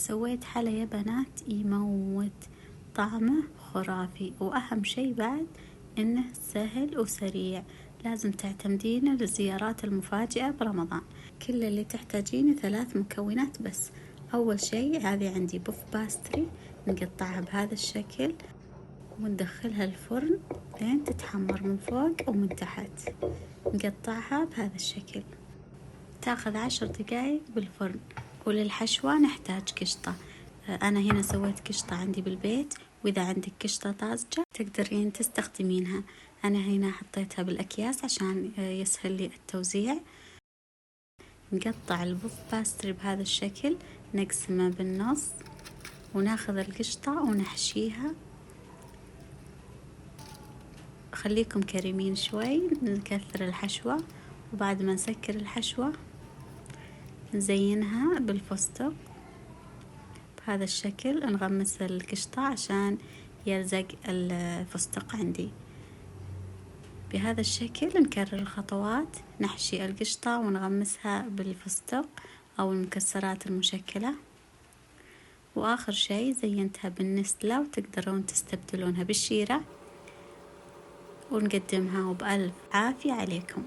سويت حلا يا بنات يموت، طعمه خرافي، وأهم شي بعد إنه سهل وسريع. لازم تعتمدينه للزيارات المفاجئة برمضان. كل اللي تحتاجينه 3 مكونات بس. أول شي هذه عندي بوف باستري، نقطعها بهذا الشكل وندخلها الفرن لين تتحمر من فوق ومن تحت. نقطعها بهذا الشكل، تاخذ 10 دقايق بالفرن. وللحشوة نحتاج قشطة. أنا هنا سويت قشطة عندي بالبيت، وإذا عندك قشطة طازجة تقدرين تستخدمينها. أنا هنا حطيتها بالأكياس عشان يسهل لي التوزيع. نقطع البوف باستري بهذا الشكل، نقسمه بالنص وناخذ القشطة ونحشيها. خليكم كريمين شوي، نكثر الحشوة، وبعد ما نسكر الحشوة نزينها بالفستق بهذا الشكل. نغمس القشطة عشان يلزق الفستق عندي بهذا الشكل. نكرر الخطوات، نحشي القشطة ونغمسها بالفستق أو المكسرات المشكلة. وآخر شي زينتها بالنستلة، وتقدرون تستبدلونها بالشيرة. ونقدمها وبألف عافية عليكم.